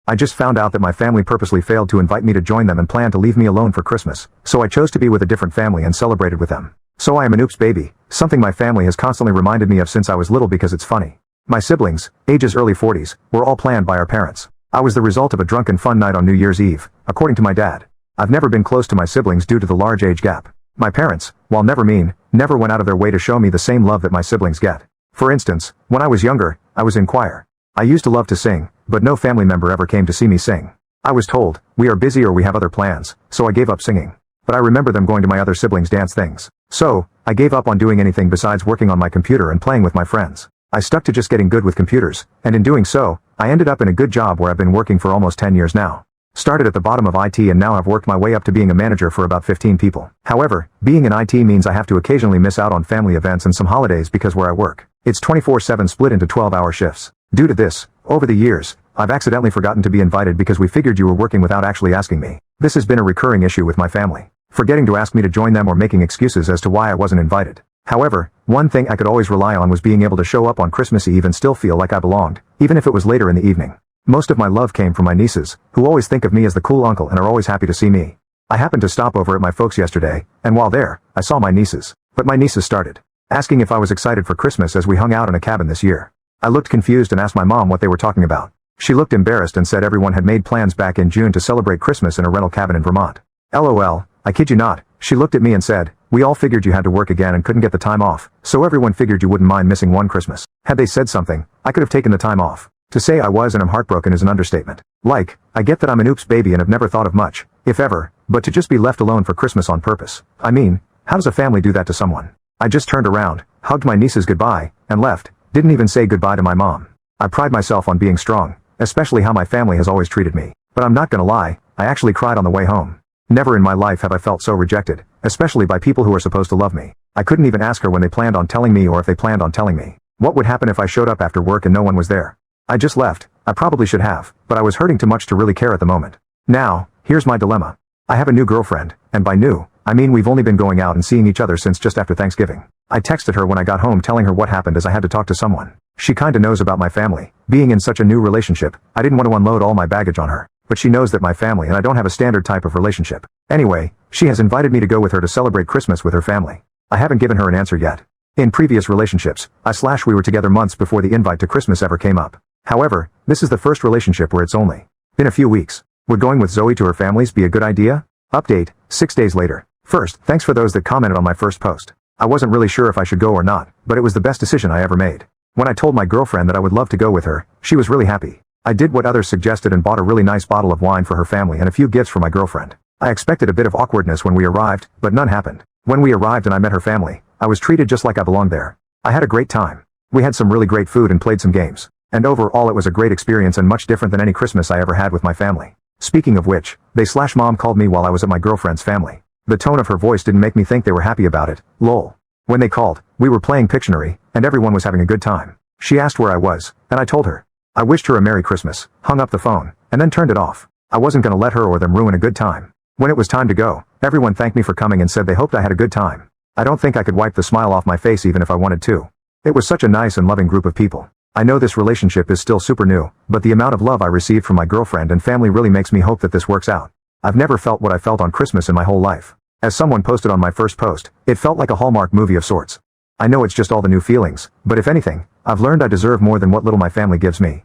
I just found out that my family purposely failed to invite me to join them and planned to leave me alone for Christmas, so I chose to be with a different family and celebrated with them. So I am an oops baby, something my family has constantly reminded me of since I was little because it's funny. My siblings, ages early 40s, were all planned by our parents. I was the result of a drunken fun night on New Year's Eve, according to my dad. I've never been close to my siblings due to the large age gap. My parents, while never mean, never went out of their way to show me the same love that my siblings get. For instance, when I was younger, I was in choir. I used to love to sing, but no family member ever came to see me sing. I was told, we are busy or we have other plans, so I gave up singing. But I remember them going to my other siblings' dance things. So, I gave up on doing anything besides working on my computer and playing with my friends. I stuck to just getting good with computers, and in doing so, I ended up in a good job where I've been working for almost 10 years now. Started at the bottom of IT and now I've worked my way up to being a manager for about 15 people. However, being in IT means I have to occasionally miss out on family events and some holidays because where I work, it's 24/7 split into 12-hour shifts. Due to this, over the years, I've accidentally forgotten to be invited because we figured you were working without actually asking me. This has been a recurring issue with my family, forgetting to ask me to join them or making excuses as to why I wasn't invited. However, one thing I could always rely on was being able to show up on Christmas Eve and still feel like I belonged, even if it was later in the evening. Most of my love came from my nieces, who always think of me as the cool uncle and are always happy to see me. I happened to stop over at my folks yesterday, and while there, I saw my nieces. But my nieces started asking if I was excited for Christmas as we hung out in a cabin this year. I looked confused and asked my mom what they were talking about. She looked embarrassed and said everyone had made plans back in June to celebrate Christmas in a rental cabin in Vermont. LOL, I kid you not, she looked at me and said, we all figured you had to work again and couldn't get the time off, so everyone figured you wouldn't mind missing one Christmas. Had they said something, I could have taken the time off. To say I was and am heartbroken is an understatement. Like, I get that I'm an oops baby and have never thought of much, if ever, but to just be left alone for Christmas on purpose. I mean, how does a family do that to someone? I just turned around, hugged my nieces goodbye, and left, didn't even say goodbye to my mom. I pride myself on being strong, especially how my family has always treated me. But I'm not gonna lie, I actually cried on the way home. Never in my life have I felt so rejected, especially by people who are supposed to love me. I couldn't even ask her when they planned on telling me or if they planned on telling me. What would happen if I showed up after work and no one was there? I just left. I probably should have, but I was hurting too much to really care at the moment. Now, here's my dilemma. I have a new girlfriend, and by new, I mean we've only been going out and seeing each other since just after Thanksgiving. I texted her when I got home telling her what happened as I had to talk to someone. She kinda knows about my family. Being in such a new relationship, I didn't want to unload all my baggage on her. But she knows that my family and I don't have a standard type of relationship. Anyway, she has invited me to go with her to celebrate Christmas with her family. I haven't given her an answer yet. In previous relationships, we were together months before the invite to Christmas ever came up. However, this is the first relationship where it's only been a few weeks. Would going with Zoe to her family's be a good idea? Update, 6 days later. First, thanks for those that commented on my first post. I wasn't really sure if I should go or not, but it was the best decision I ever made. When I told my girlfriend that I would love to go with her, she was really happy. I did what others suggested and bought a really nice bottle of wine for her family and a few gifts for my girlfriend. I expected a bit of awkwardness when we arrived, but none happened. When we arrived and I met her family, I was treated just like I belonged there. I had a great time. We had some really great food and played some games. And overall it was a great experience and much different than any Christmas I ever had with my family. Speaking of which, mom called me while I was at my girlfriend's family. The tone of her voice didn't make me think they were happy about it, lol. When they called, we were playing Pictionary, and everyone was having a good time. She asked where I was, and I told her. I wished her a Merry Christmas, hung up the phone, and then turned it off. I wasn't gonna let her or them ruin a good time. When it was time to go, everyone thanked me for coming and said they hoped I had a good time. I don't think I could wipe the smile off my face even if I wanted to. It was such a nice and loving group of people. I know this relationship is still super new, but the amount of love I received from my girlfriend and family really makes me hope that this works out. I've never felt what I felt on Christmas in my whole life. As someone posted on my first post, it felt like a Hallmark movie of sorts. I know it's just all the new feelings, but if anything, I've learned I deserve more than what little my family gives me.